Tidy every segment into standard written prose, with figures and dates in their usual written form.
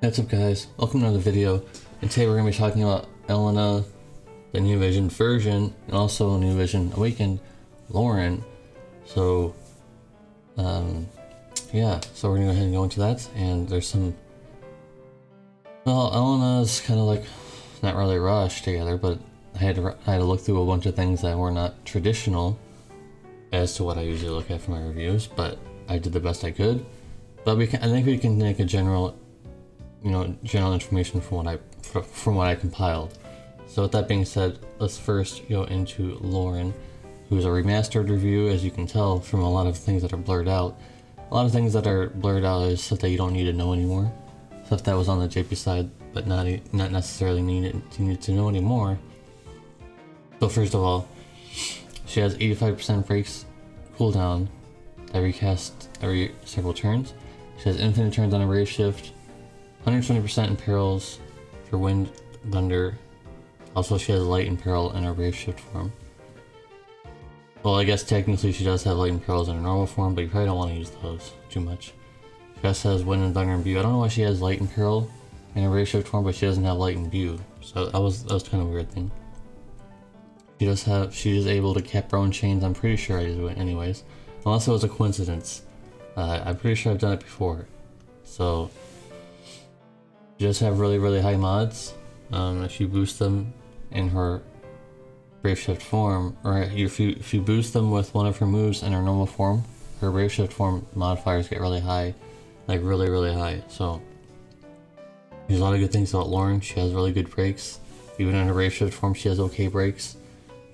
What's up guys, welcome to another video, and today we're going to be talking about Elena, the New Vision version, and also New Vision Awakened Loren. So, yeah, so we're going to go ahead and go into that, and there's some, well, Elena's kind of like, not really rushed together, but I had to look through a bunch of things that were not traditional as to what I usually look at for my reviews, but I did the best I could. But I think we can make a general information from what I compiled. So with that being said, let's first go into Loren, who's a remastered review. As you can tell from a lot of things that are blurred out. A lot of things that are blurred out is stuff that you don't need to know anymore. Stuff that was on the JP side, but not necessarily need to know anymore. So first of all, she has 85% brakes cooldown every cast every several turns. She has infinite turns on a race shift. 120% in Perils for Wind, Thunder. Also, she has Light and Peril in her Brave Shift form. Well, I guess technically she does have Light and Perils in her normal form, but you probably don't want to use those too much. She also has Wind and Thunder and View. I don't know why she has Light and Peril in her Brave Shift form, but she doesn't have Light and View. So that was kind of a weird thing. She is able to cap her own chains. I'm pretty sure I do it anyways. Unless it was a coincidence. I'm pretty sure I've done it before. So she does have really high mods. If you boost them in her Brave Shift form, or if you boost them with one of her moves in her normal form, her Brave Shift form modifiers get really high, like really high. So there's a lot of good things about Loren. She has really good brakes. Even in her Brave Shift form, she has okay brakes.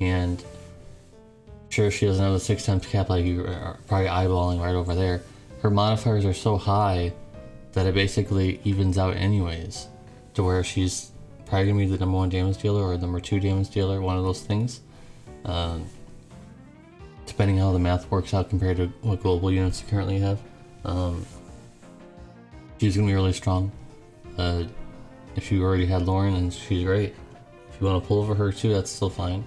And sure, she doesn't have the 6 times cap like you are probably eyeballing right over there. Her modifiers are so high that it basically evens out anyways, to where she's probably gonna be the #1 damage dealer or #2 damage dealer, one of those things, depending how the math works out compared to what global units you currently have. She's gonna be really strong. If you already had Loren, and she's great. If you want to pull over her too, that's still fine.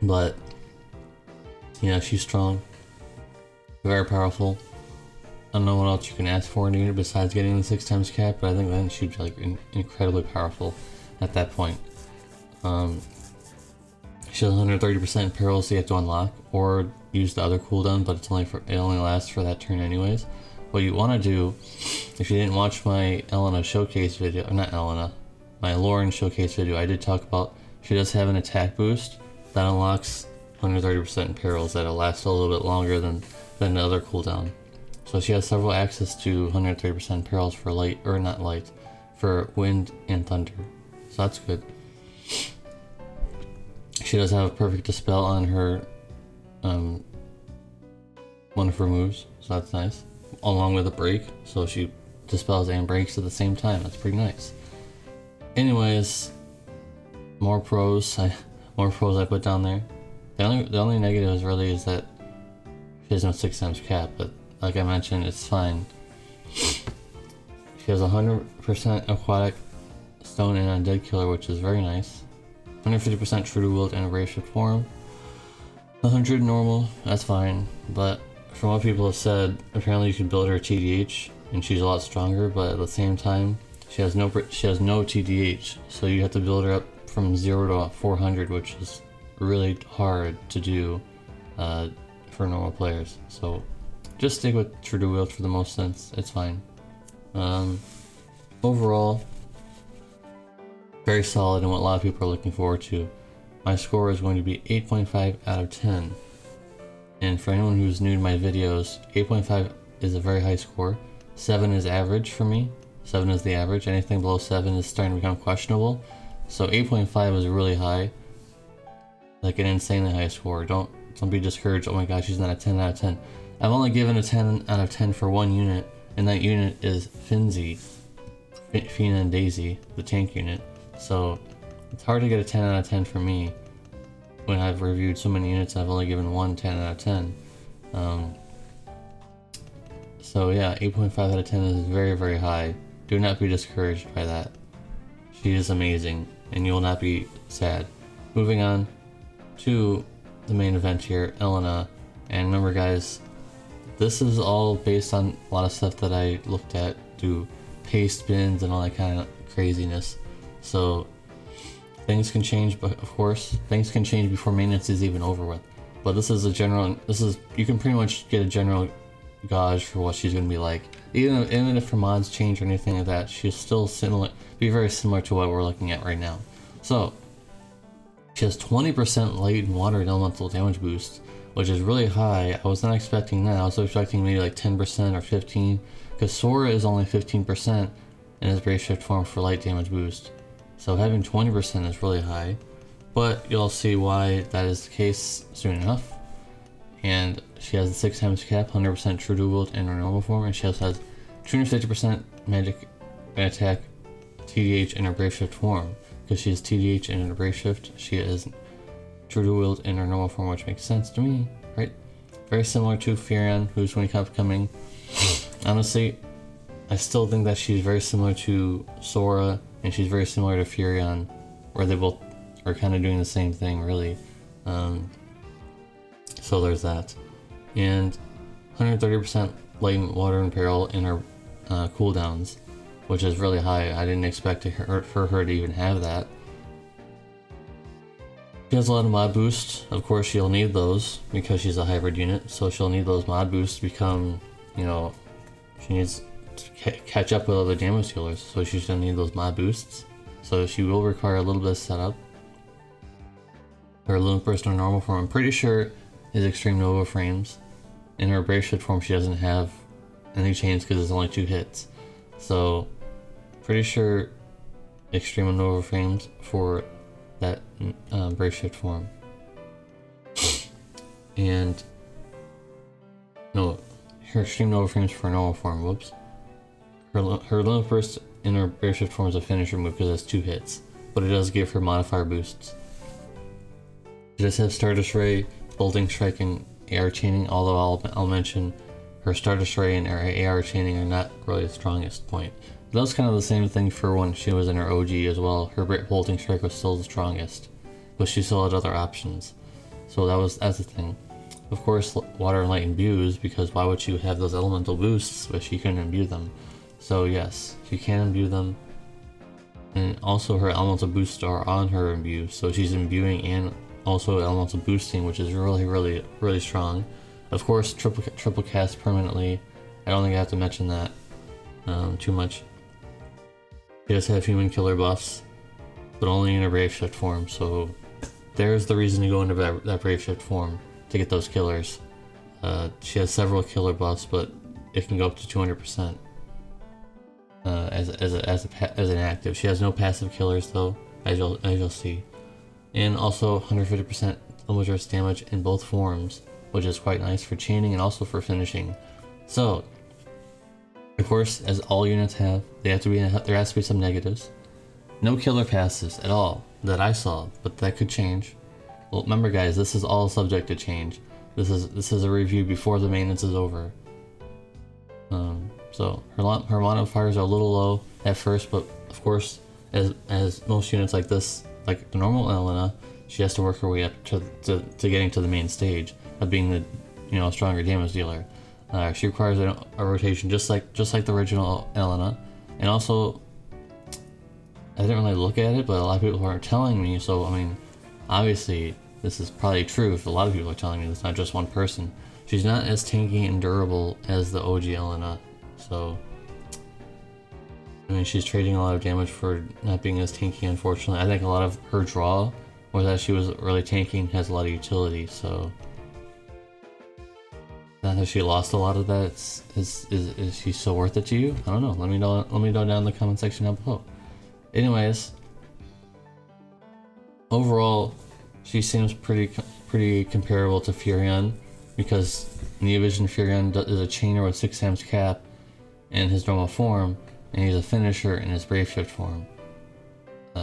But yeah, she's strong, very powerful. I don't know what else you can ask for in a unit besides getting the 6 times cap, but I think then she'd be like incredibly powerful at that point. She has 130% Perils, so you have to unlock or use the other cooldown, but it only lasts for that turn anyways. What you want to do, if you didn't watch my Elena showcase video, not Elena, my Loren showcase video, I did talk about she does have an attack boost that unlocks 130% Perils that'll last a little bit longer than the other cooldown. So she has several access to 130% Perils for light, or not light, for Wind and Thunder. So that's good. She does have a perfect dispel on her, one of her moves, so that's nice. Along with a break, so she dispels and breaks at the same time. That's pretty nice. Anyways, more pros I put down there. The only negatives really is that she has no 6 times cap, but like I mentioned, it's fine. She has 100% aquatic, stone, and undead killer, which is very nice. 150% true to wield and a Brave Shift form. 100 normal, that's fine. But from what people have said, apparently you can build her TDH, and she's a lot stronger. But at the same time, she has no TDH, so you have to build her up from 0 to 400, which is really hard to do for normal players. So just stick with true to wield for the most sense. It's fine. Overall, very solid and what a lot of people are looking forward to. My score is going to be 8.5 out of 10. And for anyone who's new to my videos, 8.5 is a very high score. 7 is average for me. 7 is the average. Anything below 7 is starting to become questionable. So 8.5 is really high. Like an insanely high score. Don't be discouraged. Oh my gosh, she's not a 10 out of 10. I've only given a 10 out of 10 for one unit, and that unit is Fina and Daisy, the tank unit. So it's hard to get a 10 out of 10 for me when I've reviewed so many units. I've only given one 10 out of 10. So yeah, 8.5 out of 10 is very high. Do not be discouraged by that. She is amazing, and you will not be sad. Moving on to the main event here, Elena. And remember guys, this is all based on a lot of stuff that I looked at to paste bins and all that kind of craziness. So things can change, but of course, things can change before maintenance is even over with. But this is a general, you can pretty much get a general gauge for what she's going to be like. Even if her mods change or anything like that, she's still be very similar to what we're looking at right now. So, she has 20% light and water and elemental damage boost, which is really high. I was not expecting that. I was expecting maybe like 10% or 15%, because Sora is only 15% in his Brave Shift form for light damage boost. So having 20% is really high, but you'll see why that is the case soon enough. And she has the 6 times cap, 100% true to wield in her normal form, and she also has 250% magic attack TDH in her Brave Shift form. Because she is TDH in her Brave Shift, she is true to wield in her normal form, which makes sense to me, right? Very similar to Furion, who's going to be upcoming. Honestly, I still think that she's very similar to Sora, and she's very similar to Furion, where they both are kind of doing the same thing, really. So there's that. And 130% latent water and peril in her cooldowns, which is really high. I didn't expect for her to even have that. She has a lot of mod boosts. Of course, she'll need those because she's a hybrid unit, so she'll need those mod boosts to become, she needs to catch up with other damage dealers, so she's gonna need those mod boosts. So she will require a little bit of setup. Her Limit Burst in her normal form, I'm pretty sure, is Extreme Nova frames. In her Brave Shift form, she doesn't have any chains because it's only 2 hits. So, pretty sure Extreme Nova frames for that Brave Shift form. And no, her Extreme Nova frames for normal form. Whoops. Her Limit Burst in her Brave Shift form is a finisher move because it's 2 hits, but it does give her modifier boosts. She does have Stardust Ray, Bolting Strike, and AR Chaining. Although I'll mention her Stardust Ray and her AR Chaining are not really the strongest point. That was kind of the same thing for when she was in her OG as well. Her Bolting Strike was still the strongest, but she still had other options. So that's the thing. Of course, Water and Light imbues, because why would you have those elemental boosts if she couldn't imbue them? So yes, she can imbue them. And also her elemental boosts are on her imbue, so she's imbuing and also elemental boosting, which is really, really, really strong. Of course, triple cast permanently. I don't think I have to mention that too much. She does have human killer buffs, but only in a Brave Shift form, so there's the reason to go into that Brave Shift form, to get those killers. She has several killer buffs, but it can go up to 200% as an active. She has no passive killers though, as you'll see. And also 150% Illustra's damage in both forms, which is quite nice for chaining and also for finishing. So, of course, as all units have, there has to be some negatives. No killer passes at all that I saw, but that could change. Well, remember guys, this is all subject to change. This is a review before the maintenance is over. So her modifiers are a little low at first, but of course, as most units like this, like the normal Elena, she has to work her way up to getting to the main stage of being the stronger damage dealer. She requires a rotation just like the original Elena, and also I didn't really look at it, but a lot of people are telling me. So I mean, obviously this is probably true if a lot of people are telling me. It's not just one person. She's not as tanky and durable as the OG Elena, so I mean, she's trading a lot of damage for not being as tanky, unfortunately. I think a lot of her draw was that she was really tanky and has a lot of utility, so not that she lost a lot of that. Is she still worth it to you? I don't know. Let me know down in the comment section down below. Anyways, overall, she seems pretty comparable to Furion, because Neovision Furion is a chainer with 6 times cap in his normal form, and he's a finisher in his Brave Shift form.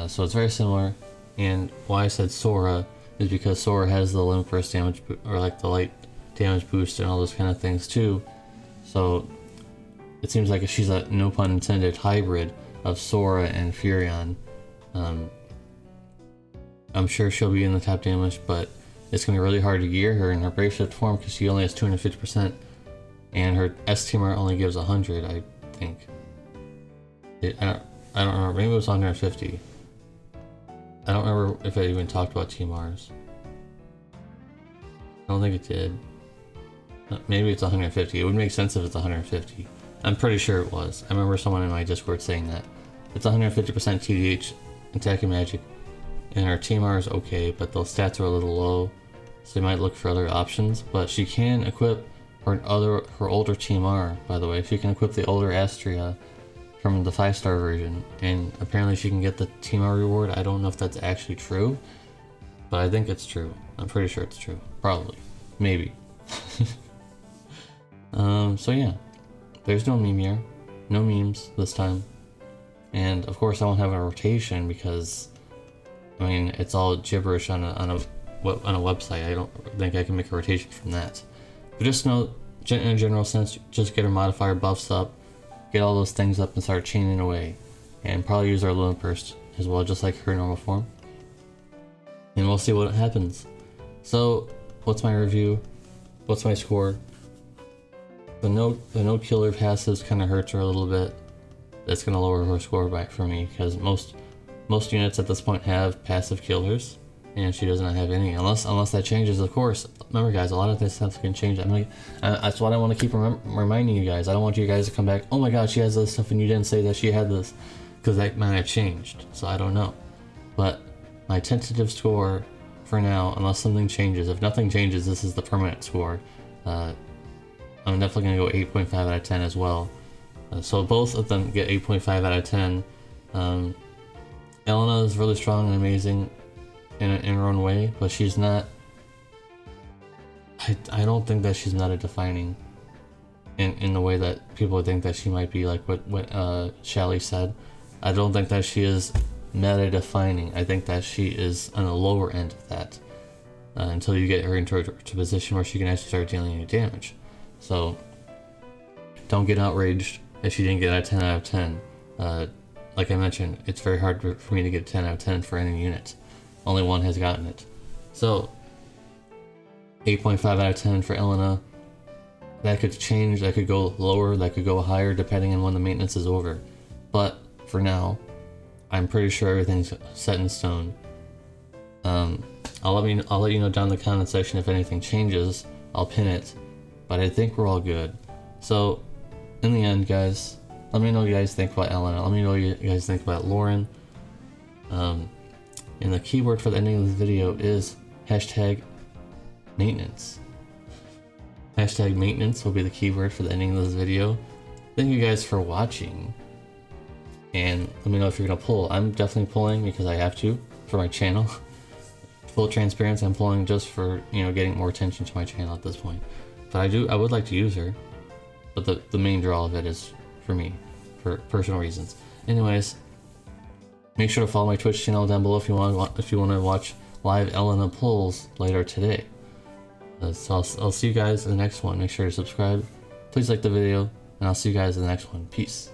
So it's very similar. And why I said Sora is because Sora has the limit burst damage, or like the light damage boost and all those kind of things too. So it seems like she's a, no pun intended, hybrid of Sora and Furion. I'm sure she'll be in the top damage, but it's going to be really hard to gear her in her Brave Shift form because she only has 250%, and her S-Teamer only gives 100, I think. I don't remember. Maybe it was 150. I don't remember if I even talked about TMRs. I don't think it did. Maybe it's 150. It would make sense if it's 150. I'm pretty sure it was. I remember someone in my Discord saying that. It's 150% TDH attacking magic, and her TMR is okay, but those stats are a little low, so they might look for other options. But she can equip her older TMR, by the way. She can equip the older Astria from the 5-star version, and apparently she can get the TMR reward. I don't know if that's actually true, but I think it's true. I'm pretty sure it's true. Probably. Maybe. So yeah. There's no meme here. No memes this time. And of course I won't have a rotation because, I mean, it's all gibberish on a website. I don't think I can make a rotation from that. But just know, in a general sense, just get her modifier buffs up, get all those things up and start chaining away. And probably use our Luna Burst as well, just like her normal form. And we'll see what happens. So, what's my review? What's my score? The no killer passives kind of hurts her a little bit. That's gonna lower her score for me because most units at this point have passive killers, and she doesn't have any unless that changes. Of course, remember guys, a lot of this stuff can change. That's what I want to keep reminding you guys. I don't want you guys to come back. Oh my God, she has this stuff, and you didn't say that she had this, because that might have changed. So I don't know, but my tentative score for now, unless something changes. If nothing changes, this is the permanent score. I'm definitely going to go 8.5 out of 10 as well. So both of them get 8.5 out of 10. Elena is really strong and amazing in her own way, but she's not... I don't think that she's meta defining in the way that people would think that she might be, like what Shally said. I don't think that she is meta defining. I think that she is on the lower end of that until you get her into a position where she can actually start dealing any damage. So don't get outraged if she didn't get a 10 out of 10. Like I mentioned, it's very hard for me to get a 10 out of 10 for any unit. Only one has gotten it. So 8.5 out of 10 for Elena. That could change, that could go lower, that could go higher depending on when the maintenance is over. But for now, I'm pretty sure everything's set in stone. I'll let you know down in the comment section if anything changes. I'll pin it. But I think we're all good. So, in the end, guys, let me know what you guys think about Elena. Let me know what you guys think about Loren. And the keyword for the ending of this video is hashtag maintenance. Hashtag maintenance will be the keyword for the ending of this video. Thank you guys for watching. And let me know if you're gonna pull. I'm definitely pulling because I have to for my channel. Full transparency, I'm pulling just for, you know, getting more attention to my channel at this point. But I would like to use her, but the main draw of it is for me, for personal reasons. Anyways, make sure to follow my Twitch channel down below if you want to watch live Elena pulls later today. So I'll see you guys in the next one. Make sure to subscribe, please like the video, and I'll see you guys in the next one. Peace.